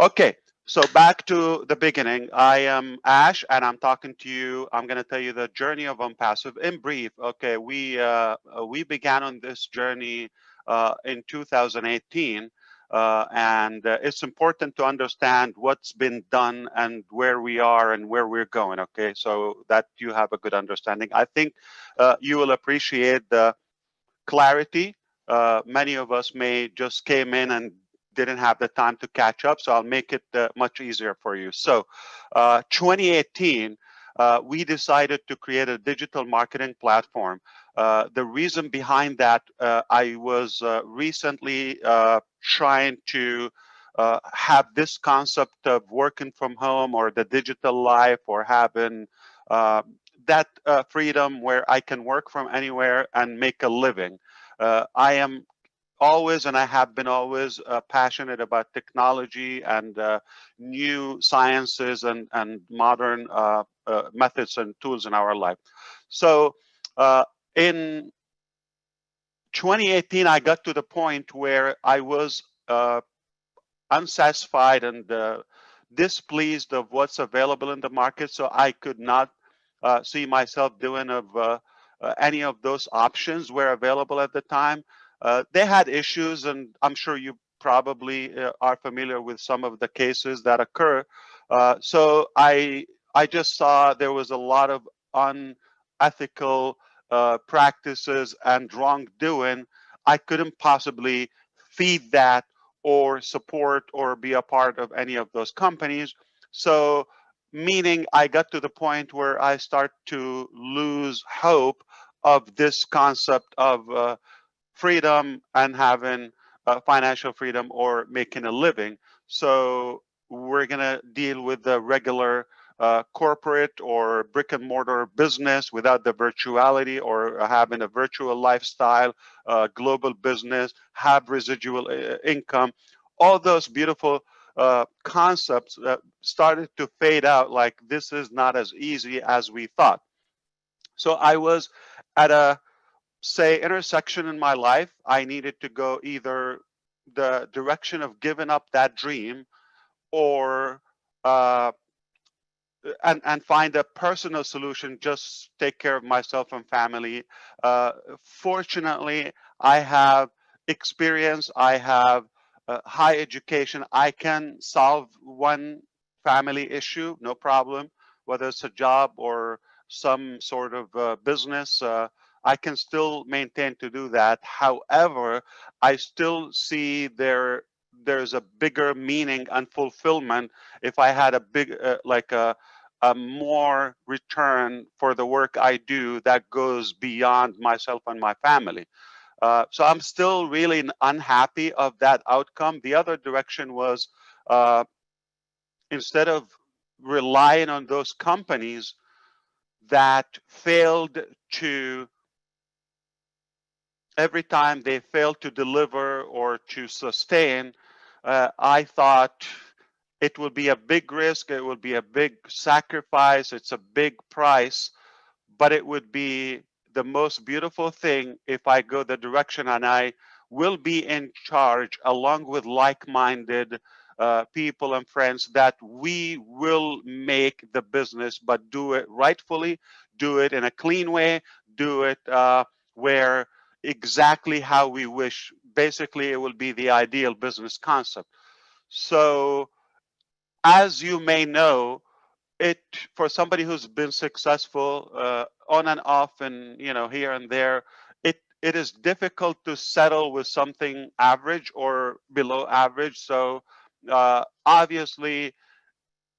Okay, so back to the beginning. I am Ash, and I'm talking to you. I'm going to tell you the journey of Unpassive in brief. Okay, we began on this journey in 2018, and it's important to understand what's been done and where we are and where we're going. Okay, so that you have a good understanding. I think you will appreciate the clarity. Many of us may just came in and didn't have the time to catch up, so I'll make it much easier for you. So, 2018, we decided to create a digital marketing platform. The reason behind that, I was recently trying to have this concept of working from home or the digital life or having uh, that freedom where I can work from anywhere and make a living. I am always, and I have been always passionate about technology and new sciences and modern methods and tools in our life. So uh, in 2018, I got to the point where I was unsatisfied and displeased of what's available in the market. So I could not see myself doing of any of those options were available at the time. They had issues, and I'm sure you probably are familiar with some of the cases that occur. So I just saw there was a lot of unethical practices and wrongdoing. I couldn't possibly feed that or support or be a part of any of those companies. So, meaning I got to the point where I start to lose hope of this concept of freedom and having financial freedom or making a living. So we're going to deal with the regular corporate or brick and mortar business without the virtuality or having a virtual lifestyle, global business, have residual income. All those beautiful concepts started to fade out like this is not as easy as we thought. So I was at a say intersection in my life. I needed to go either the direction of giving up that dream or uh, and find a personal solution, just take care of myself and family. Fortunately, I have experience, I have high education, I can solve one family issue, no problem, whether it's a job or some sort of business. I can still maintain to do that. However, I still see there's a bigger meaning and fulfillment if I had a big like a more return for the work I do that goes beyond myself and my family. So I'm still really unhappy of that outcome. The other direction was uh, instead of relying on those companies that failed to every time they failed to deliver or to sustain, I thought it will be a big risk, it will be a big sacrifice, it's a big price, but it would be the most beautiful thing if I go the direction and I will be in charge along with like minded people and friends that we will make the business, but do it rightfully, do it in a clean way, do it where exactly how we wish. Basically, it will be the ideal business concept. So, as you may know, it for somebody who's been successful on and off and here and there, it is difficult to settle with something average or below average. So obviously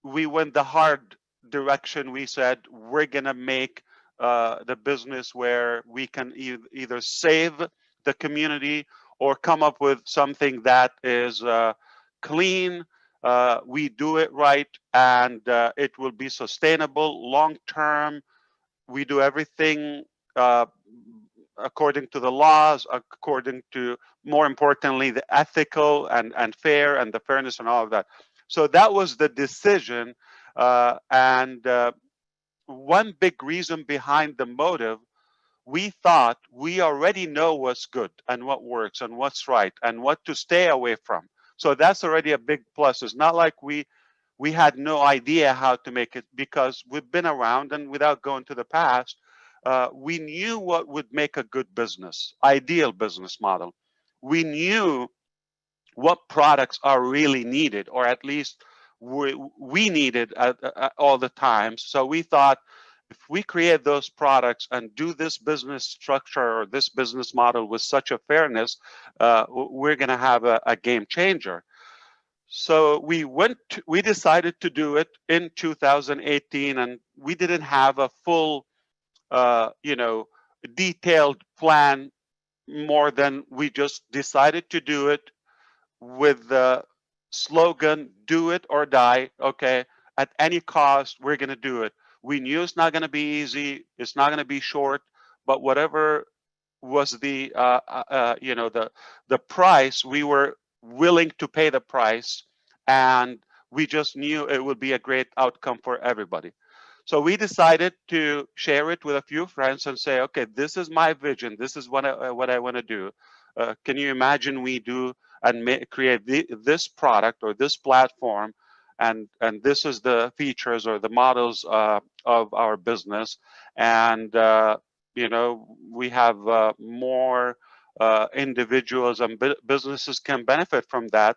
we went the hard direction. We said we're gonna make the business where we can either save the community or come up with something that is clean. We do it right, and it will be sustainable long term. We do everything uh, according to the laws, according to, more importantly, the ethical and fair and the fairness and all of that. So that was the decision. And one big reason behind the motive, we thought we already know what's good and what works and what's right and what to stay away from. So that's already a big plus. It's not like we had no idea how to make it, because we've been around, and without going to the past, we knew what would make a good business, ideal business model. We knew what products are really needed, or at least we needed all the time. So we thought, if we create those products and do this business structure or this business model with such a fairness, we're going to have a game changer. So we decided to do it in 2018, and we didn't have a full, detailed plan, more than we just decided to do it with the slogan, do it or die. Okay, at any cost, we're going to do it. We knew it's not going to be easy, it's not going to be short, but whatever was the price, we were willing to pay the price, and we just knew it would be a great outcome for everybody. So we decided to share it with a few friends and say, okay, this is my vision, this is what I want to do. Can you imagine we do and create this product or this platform, and this is the features or the models of our business, and we have more individuals and businesses can benefit from that,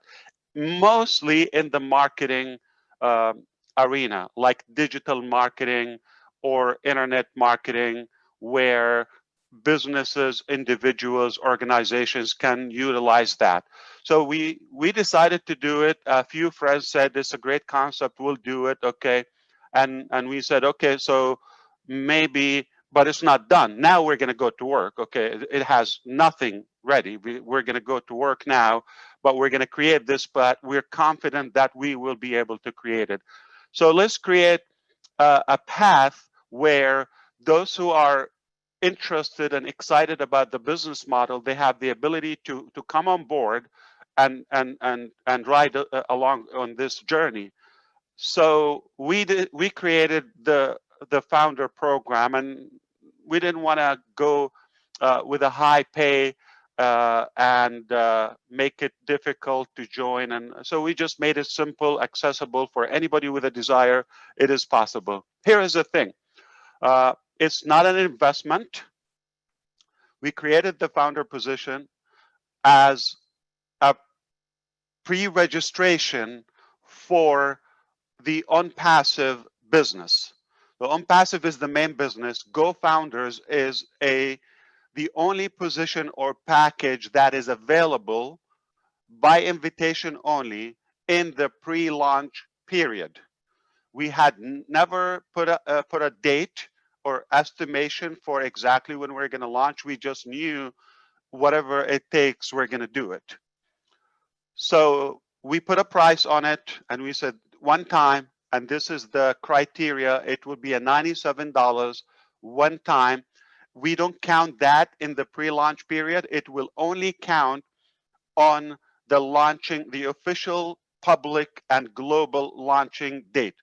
mostly in the marketing uh, arena, like digital marketing or internet marketing, where businesses, individuals, organizations can utilize that. So we decided to do it. A few friends said it's a great concept, we'll do it. Okay, and we said, okay, so maybe, but it's not done. Now we're going to go to work. Okay, it has nothing ready. We're going to go to work now, but we're going to create this, but we're confident that we will be able to create it. So let's create a path where those who are interested and excited about the business model, they have the ability to come on board and ride along on this journey. So we created the founder program, and we didn't want to go with a high pay and make it difficult to join, and so we just made it simple, accessible for anybody with a desire. It is possible. Here is the thing, it's not an investment. We created the founder position as a pre-registration for the unpassive business. The unpassive is the main business. Go Founders is the only position or package that is available by invitation only in the pre-launch period. We had never put a date or estimation for exactly when we're going to launch. We just knew whatever it takes, we're going to do it. So we put a price on it, and we said one time, and this is the criteria, it would be a $97 one time. We don't count that in the pre-launch period. It will only count on the launching, the official public and global launching date.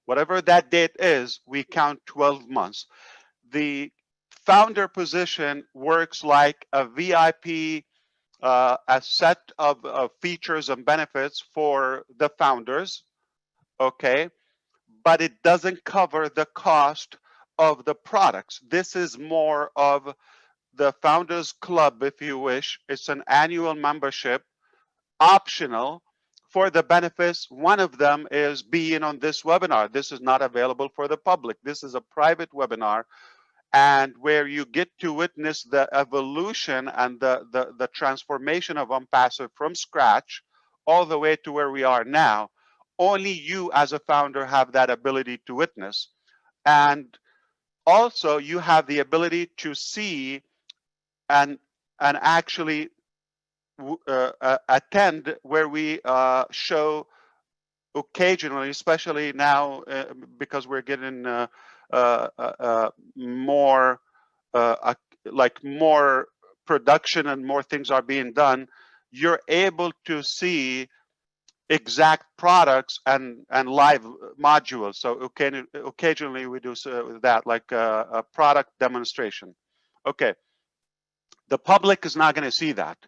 Whatever that date is, we count 12 months. The founder position works like a VIP, a set of features and benefits for the founders, okay? But it doesn't cover the cost of the products. This is more of the Founders Club, if you wish. It's an annual membership, optional for the benefits. One of them is being on this webinar. This is not available for the public. This is a private webinar, and where you get to witness the evolution and the transformation of Unpassive from scratch all the way to where we are now. Only you as a founder have that ability to witness. And also you have the ability to see and actually attend where we show occasionally, especially now because we're getting more like more production and more things are being done. You're able to see exact products and live modules. So occasionally we do that, like a product demonstration. Okay, the public is not going to see that.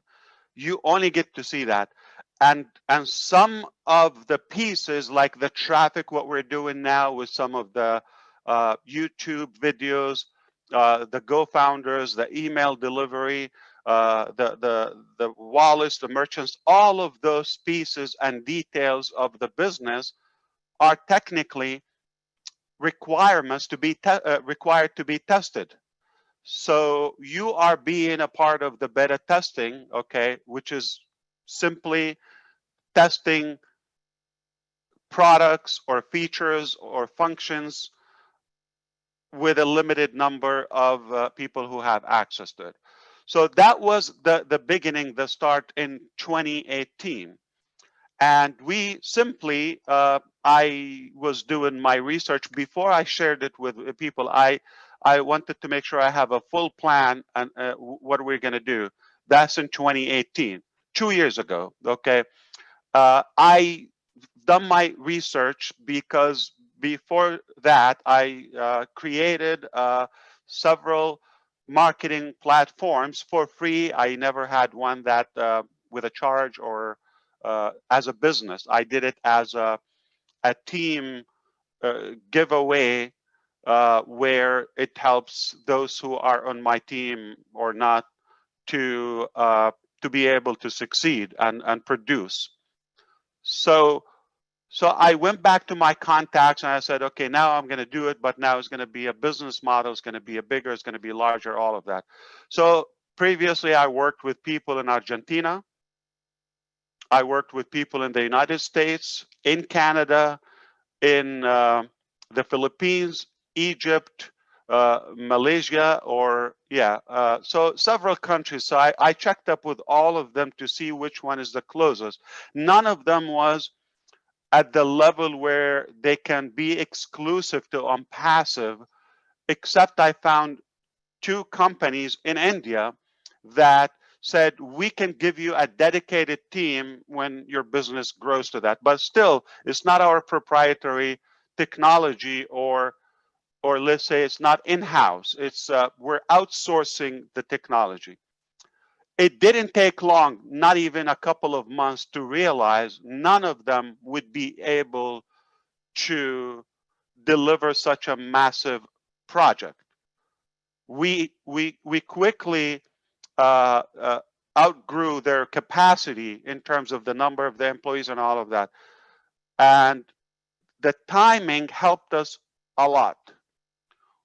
You only get to see that. and some of the pieces, like the traffic, what we're doing now with some of the YouTube videos, the Go founders, the email delivery, the wallets, the merchants, all of those pieces and details of the business are technically requirements to be required to be tested. So you are being a part of the beta testing, okay, which is simply testing products or features or functions with a limited number of people who have access to it. So that was the beginning, the start in 2018. And we simply, I was doing my research before I shared it with people. I wanted to make sure I have a full plan and what we're going to do. That's in 2018, 2 years ago. Okay. I done my research because before that I created several marketing platforms for free. I never had one that with a charge or as a business. I did it as a team giveaway where it helps those who are on my team or not to be able to succeed and produce. So so I went back to my contacts and I said, okay, now I'm going to do it, but now it's going to be a business model. It's going to be a bigger, it's going to be larger, all of that. So previously I worked with people in Argentina. I worked with people in the United States, in Canada, in the Philippines, Egypt, Malaysia, or yeah, so several countries. So I checked up with all of them to see which one is the closest. None of them was at the level where they can be exclusive to OnPassive, except I found two companies in India that said we can give you a dedicated team when your business grows to that. But still, it's not our proprietary technology, or let's say it's not in-house. It's we're outsourcing the technology. It didn't take long, not even a couple of months, to realize none of them would be able to deliver such a massive project. We quickly outgrew their capacity in terms of the number of the employees and all of that, and the timing helped us a lot.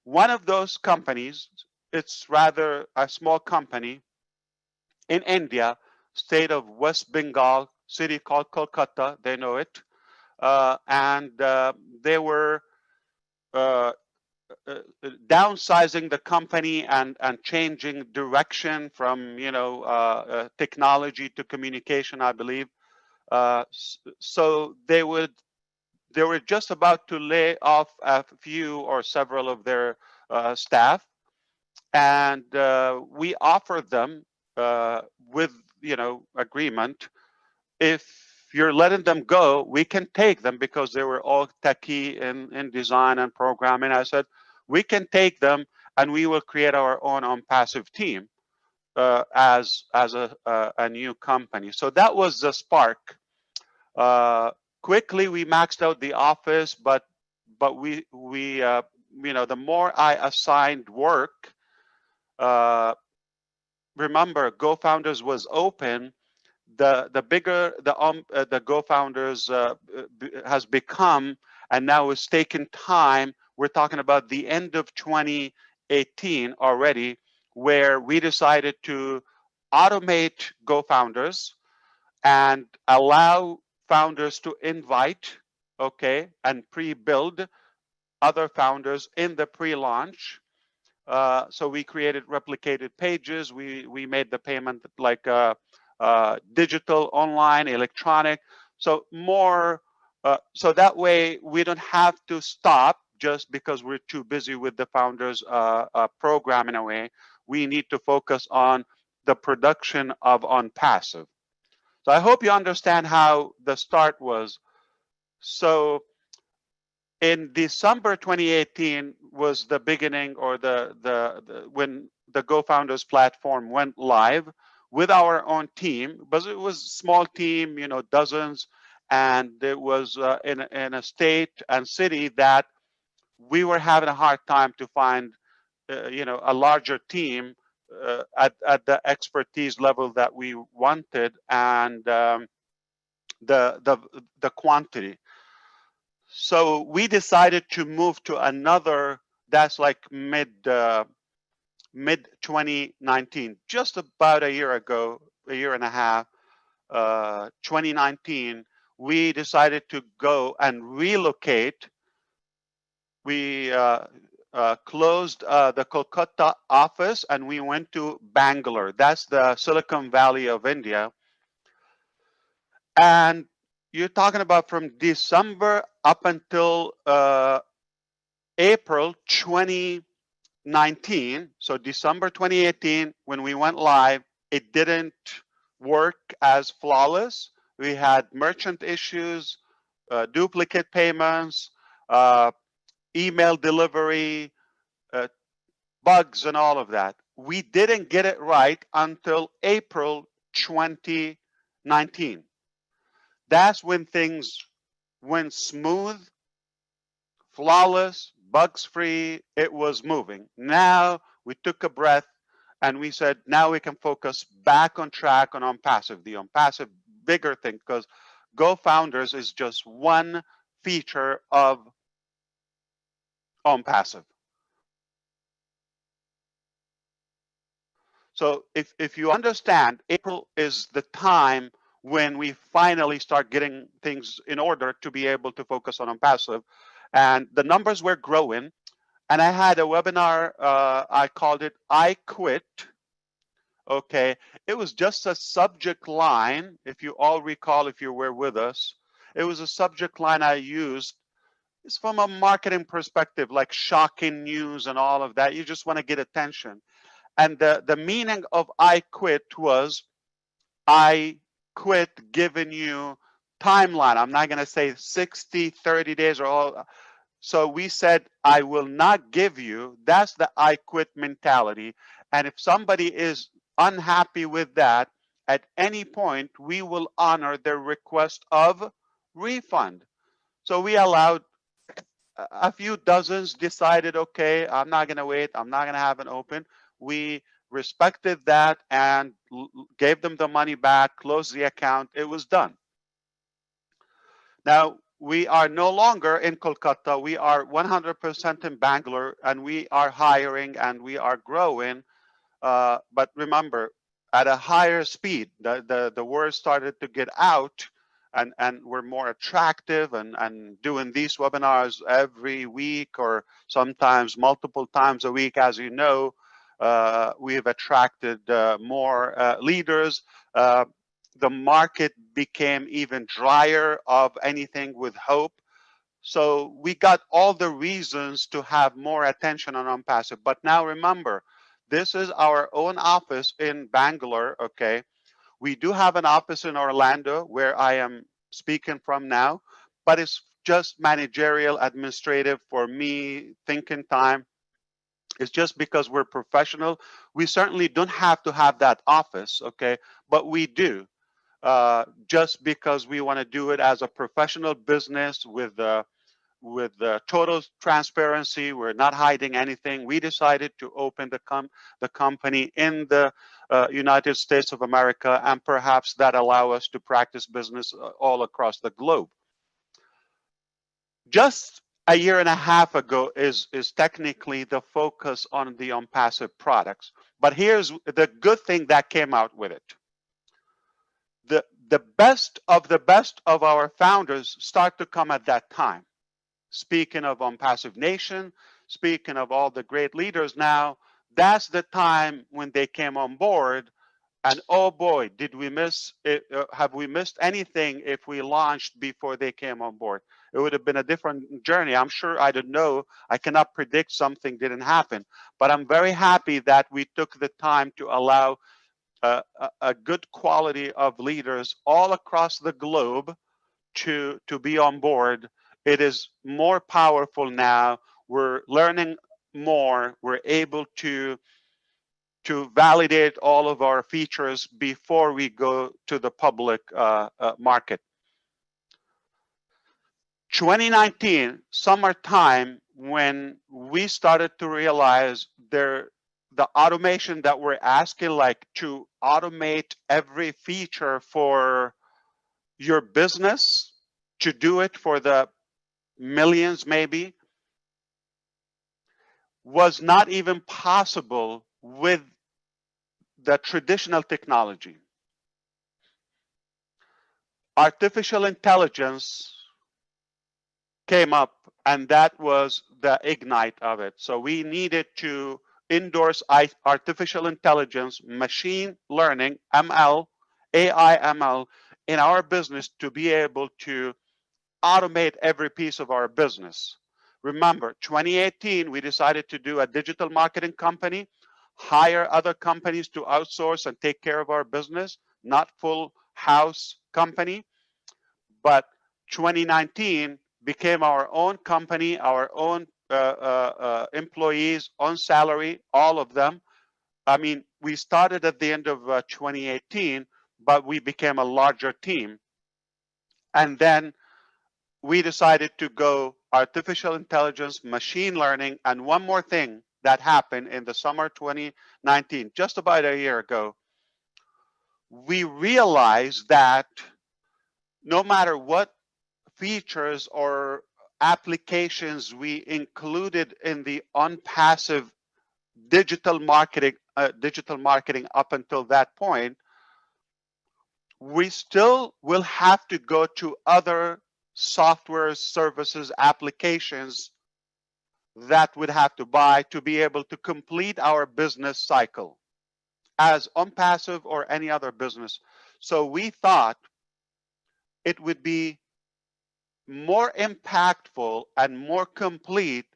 One of those companies, it's rather a small company in India, state of West Bengal, city called Kolkata. They know it, and they were uh, downsizing the company and changing direction from technology to communication, I believe. So they were just about to lay off a few or several of their staff, and we offered them with agreement, if you're letting them go, we can take them, because they were all techie in design and programming. I said, we can take them and we will create our own OnPassive team as a new company. So that was the spark. Quickly we maxed out the office, but we the more I assigned work, remember, GoFounders was open. The bigger the GoFounders has become, and now it's taken time. We're talking about the end of 2018 already, where we decided to automate GoFounders and allow founders to invite, okay, and pre-build other founders in the pre-launch. So we created replicated pages. We made the payment like digital, online, electronic. So more, so that way we don't have to stop just because we're too busy with the founders program in a way. We need to focus on the production of OnPassive. So I hope you understand how the start was. So in December 2018 was the beginning, or the when the GoFounders platform went live. with our own team, but it was a small team, dozens, and it was in a state and city that we were having a hard time to find, a larger team at the expertise level that we wanted, and the the the quantity. So we decided to move to another. That's like mid 2019, just about a year ago, a year and a half. 2019, we decided to go and relocate. We closed the Kolkata office and we went to Bangalore. That's the Silicon Valley of India. And you're talking about from December up until April 2019. So December 2018, when we went live, it didn't work as flawless. We had merchant issues, duplicate payments, email delivery, uh, bugs, and all of that. We didn't get it right until April 2019. That's when things went smooth, flawless, bugs free. It was moving. Now we took a breath and we said, now we can focus back on track on passive, the on passive bigger thing, because Go Founders is just one feature of on passive. So if you understand, April is the time when we finally start getting things in order to be able to focus on passive. And the numbers were growing. And I had a webinar, I called it I Quit. Okay, it was just a subject line. If you all recall, if you were with us, it was a subject line I used. It's from a marketing perspective, like shocking news and all of that. You just want to get attention. And the meaning of I quit was I quit giving you timeline. I'm not going to say 60, 30 days or all. So we said, I will not give you. That's the I quit mentality. And if somebody is unhappy with that, at any point, we will honor their request of refund. So we allowed a few dozens decided, okay, I'm not going to wait. I'm not going to have an open. We respected that and gave them the money back, closed the account. It was done. Now, we are no longer in Kolkata. We are 100% in Bangalore, and we are hiring and we are growing. But remember, at a higher speed, the word started to get out, and we're more attractive and doing these webinars every week or sometimes multiple times a week. As you know, we've attracted more leaders. The market became even drier of anything with hope. So we got all the reasons to have more attention on passive. But now remember, this is our own office in Bangalore, okay? We do have an office in Orlando where I am speaking from now, but it's just managerial, administrative for me, thinking time. It's just because we're professional. We certainly don't have to have that office, okay? But we do, just because we want to do it as a professional business with total transparency. We're not hiding anything. We decided to open the company in the United States of America, and perhaps that allow us to practice business all across the globe. Just a year and a half ago is technically the focus on the passive products. But here's the good thing that came out with it. The best of our founders start to come at that time. Speaking of passive nation, speaking of all the great leaders now, that's the time when they came on board. And oh boy, did we miss it? Have we missed anything if we launched before they came on board? It would have been a different journey. I'm sure I don't know. I cannot predict something didn't happen, but I'm very happy that we took the time to allow a good quality of leaders all across the globe to be on board. It is more powerful now. We're learning more. We're able to to validate all of our features before we go to the public market. 2019, summertime, when we started to realize the automation that we're asking, like to automate every feature for your business, to do it for the millions maybe, was not even possible with the traditional technology. Artificial intelligence came up, and that was the ignite of it. So we needed to endorse artificial intelligence, machine learning, ML, AI ML in our business to be able to automate every piece of our business. Remember, 2018, we decided to do a digital marketing company, hire other companies to outsource and take care of our business, not full house company. But 2019 became our own company, our own employees on salary, all of them. I mean, we started at the end of 2018, but we became a larger team. And then we decided to go artificial intelligence, machine learning, and one more thing that happened in the summer 2019, just about a year ago. We realized that no matter what features or applications we included in the unpassive digital marketing up until that point, we still will have to go to other software services applications that would have to buy to be able to complete our business cycle as unpassive or any other business. So we thought it would be more impactful and more complete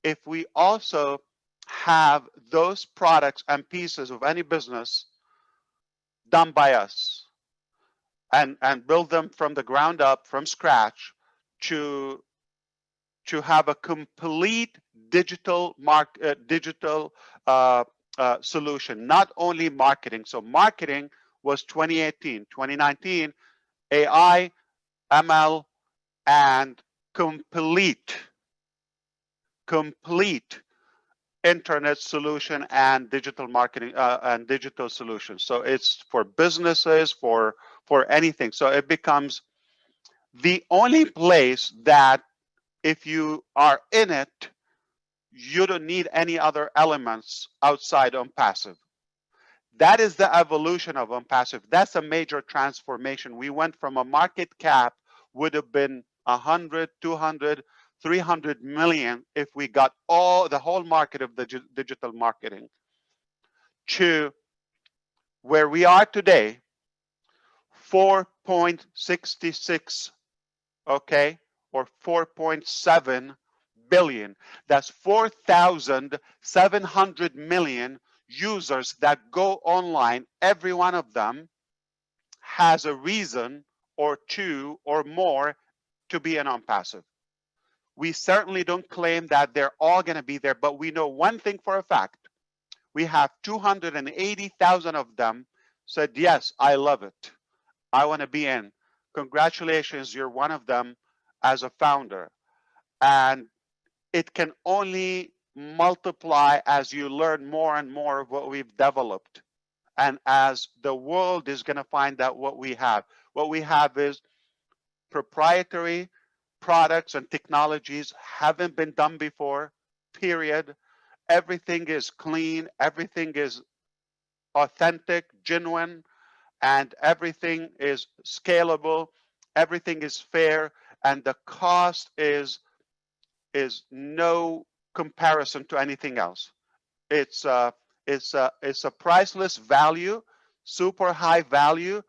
if we also have those products and pieces of any business done by us and build them from the ground up, from scratch, to have a complete digital solution, not only marketing. So marketing was 2018, 2019, AI, ML, and complete internet solution and digital marketing and digital solutions. So it's for businesses, for anything. So it becomes the only place that if you are in it, you don't need any other elements outside unpassive. That is the evolution of unpassive. That's a major transformation. We went from a market cap would have been 100, 200, 300 million if we got the whole market of the digital marketing, to where we are today, 4.66, okay, or 4.7 billion. That's 4,700 million users that go online. Every one of them has a reason or two or more to be an unpassive. We certainly don't claim that they're all going to be there, but we know one thing for a fact. We have 280,000 of them said, yes, I love it. I want to be in. Congratulations, you're one of them as a founder. And it can only multiply as you learn more and more of what we've developed. And as the world is going to find out what we have. What we have is proprietary products and technologies haven't been done before, period. Everything is clean, everything is authentic, genuine, and everything is scalable, everything is fair, and the cost is no comparison to anything else. It's a priceless value, super high value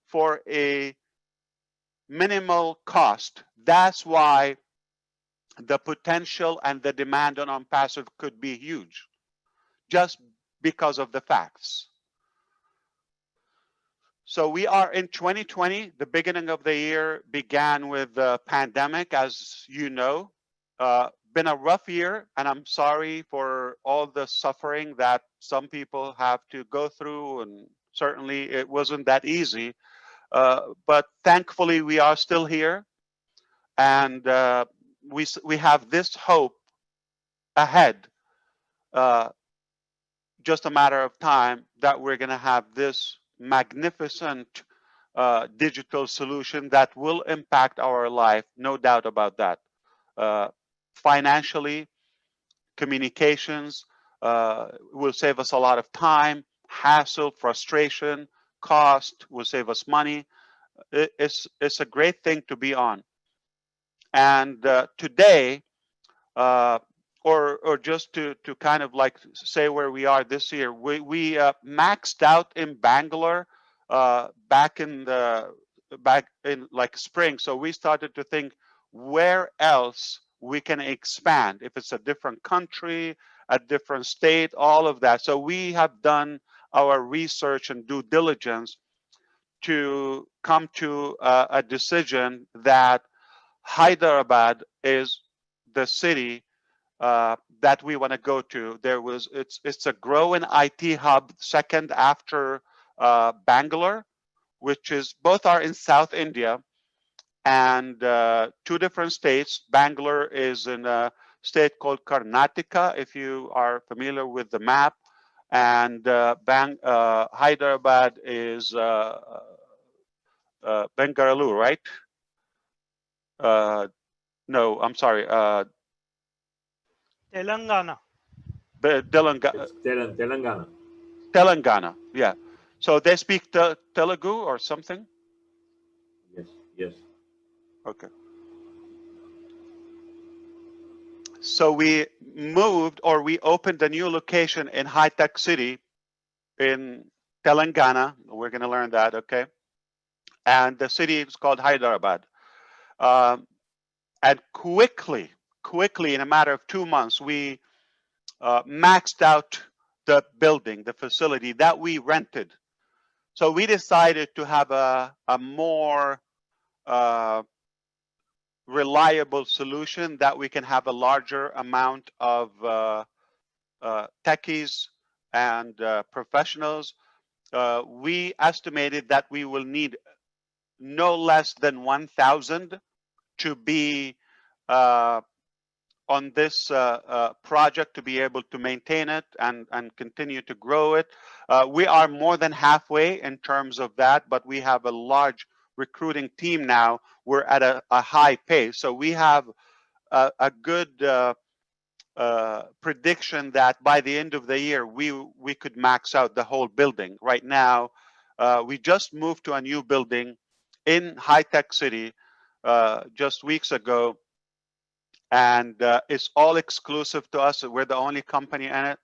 for a minimal cost. That's why the potential and the demand on unpassive could be huge, just because of the facts. So we are in 2020. The beginning of the year began with the pandemic, as you know. been a rough year, and I'm sorry for all the suffering that some people have to go through, and certainly it wasn't that easy. But thankfully, we are still here, and we have this hope ahead. Uh, just a matter of time that we're going to have this magnificent digital solution that will impact our life, no doubt about that. Uh, Financially, communications will save us a lot of time, hassle, frustration, cost, will save us money. It's a great thing to be on. And today, uh, or just to kind of like say where we are this year, we maxed out in Bangalore back in like spring. So we started to think where else we can expand, if it's a different country, a different state, all of that. So we have done our research and due diligence to come to a decision that Hyderabad is the city that we want to go to. It's a growing IT hub, second after Bangalore, which is both are in South India, and two different states. Bangalore is in a state called Karnataka, if you are familiar with the map, and Hyderabad is Bengaluru, right? No, I'm sorry. Telangana. It's Telangana. Telangana, yeah. So they speak Telugu or something? Yes, yes. Okay. So we moved, or we opened a new location in High Tech City in Telangana. We're going to learn that, okay? And the city is called Hyderabad. And quickly, in a matter of 2 months, we maxed out the building, the facility that we rented. So we decided to have a more reliable solution that we can have a larger amount of techies and professionals. We estimated that we will need no less than 1,000 to be on this project, to be able to maintain it and continue to grow it. We are more than halfway in terms of that, but we have a large recruiting team now. We're at a high pace. So we have a good prediction that by the end of the year, we could max out the whole building. Right now, we just moved to a new building in High Tech City just weeks ago, and it's all exclusive to us. We're the only company in it,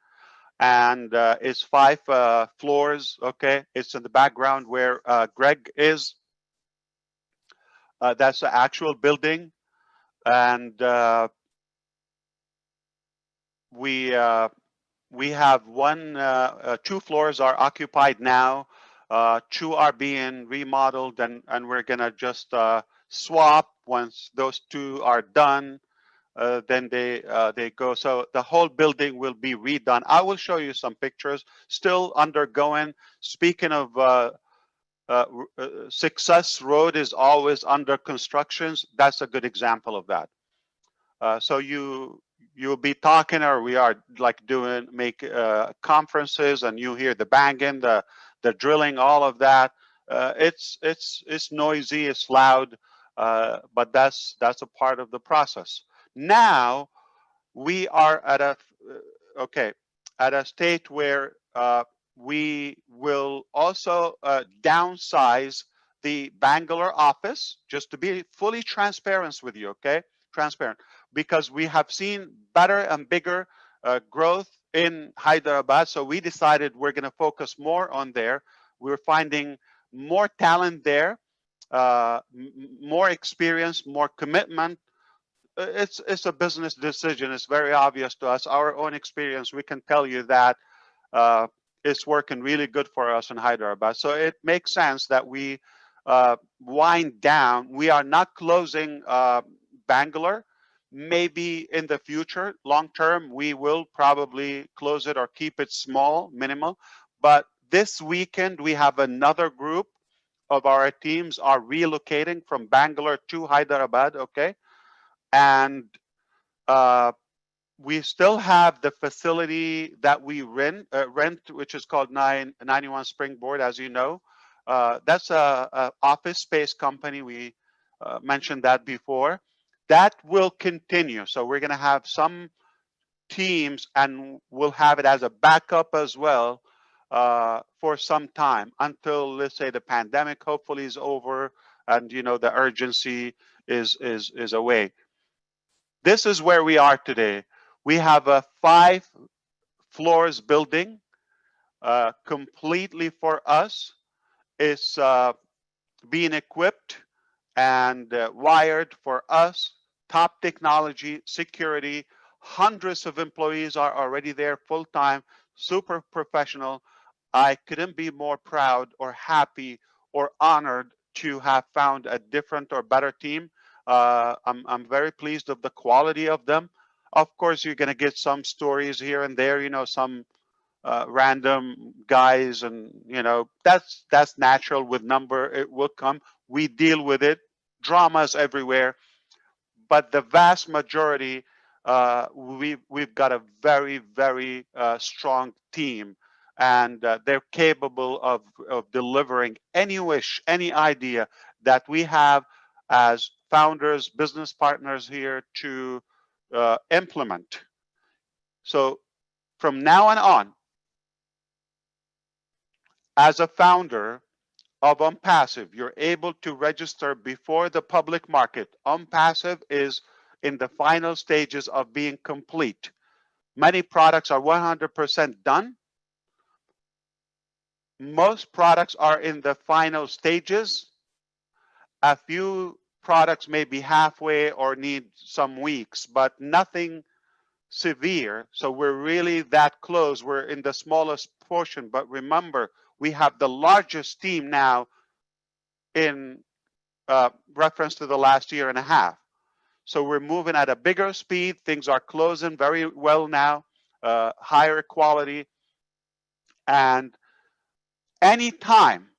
and it's 5 floors. Okay, it's in the background where Greg is. That's the actual building, and we have 2 floors are occupied now. 2 are being remodeled, and we're gonna just swap once those 2 are done. Then they go. So the whole building will be redone. I will show you some pictures. Still undergoing. Speaking of Success Road is always under constructions. That's a good example of that. So you'll be talking, or we are like make conferences, and you hear the banging, the drilling, all of that. It's noisy, it's loud, but that's a part of the process. Now we are at a state where we will also downsize the Bangalore office, just to be fully transparent with you, okay? Transparent, because we have seen better and bigger growth in Hyderabad. So we decided we're going to focus more on there. We're finding more talent there, more experience, more commitment. It's a business decision. It's very obvious to us. Our own experience, we can tell you that it's working really good for us in Hyderabad. So it makes sense that we wind down. We are not closing Bangalore, Maybe in the future, long term, we will probably close it or keep it small, minimal. But this weekend, we have another group of our teams are relocating from Bangalore to Hyderabad, okay? And uh, we still have the facility that we rent, which is called 91 Springboard, as you know. That's a office space company. We mentioned that before. That will continue. So we're going to have some teams, and we'll have it as a backup as well for some time until, let's say, the pandemic hopefully is over, and the urgency is away. This is where we are today. We have a 5 floors building completely for us. It's being equipped and wired for us. Top technology, security. Hundreds of employees are already there full time, super professional. I couldn't be more proud or happy or honored to have found a different or better team. I'm very pleased of the quality of them. Of course, you're going to get some stories here and there, some random guys, and that's natural. With number, it will come. We deal with it. Dramas everywhere, but the vast majority, we've got a very, very strong team, and they're capable of delivering any wish, any idea that we have as founders, business partners here to implement. So from now on, as a founder of Unpassive, you're able to register before the public market. Unpassive is in the final stages of being complete. Many products are 100% done. Most products are in the final stages. A few products may be halfway or need some weeks, but nothing severe. So we're really that close. We're in the smallest portion, but remember, we have the largest team now in reference to the last year and a half. So we're moving at a bigger speed. Things are closing very well now, higher quality. And anytime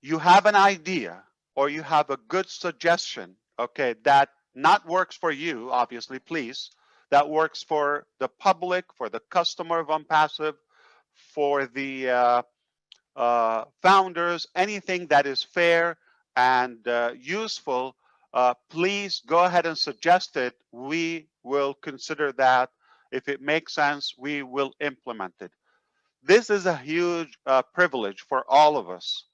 you have an idea or you have a good suggestion, okay, that not works for you, obviously, please, that works for the public, for the customer of Unpassive, for the founders, anything that is fair and useful, please go ahead and suggest it. We will consider that. If it makes sense, we will implement it. This is a huge privilege for all of us.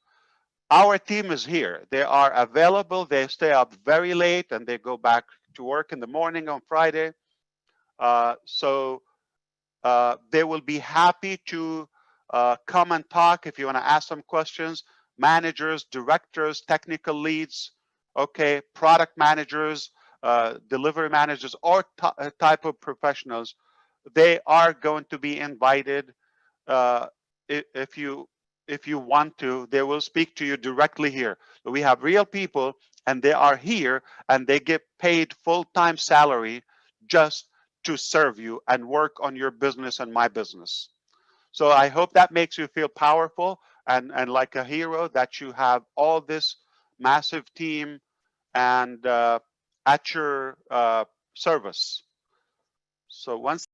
Our team is here. They are available. They stay up very late and they go back to work in the morning on Friday. So they will be happy to come and talk if you want to ask some questions. Managers, directors, technical leads, okay, product managers, delivery managers, or type of professionals, they are going to be invited. Uh, if you want to, they will speak to you directly here. We have real people, and they are here, and they get paid full-time salary just to serve you and work on your business and my business. So I hope that makes you feel powerful and like a hero, that you have all this massive team and at your service. So once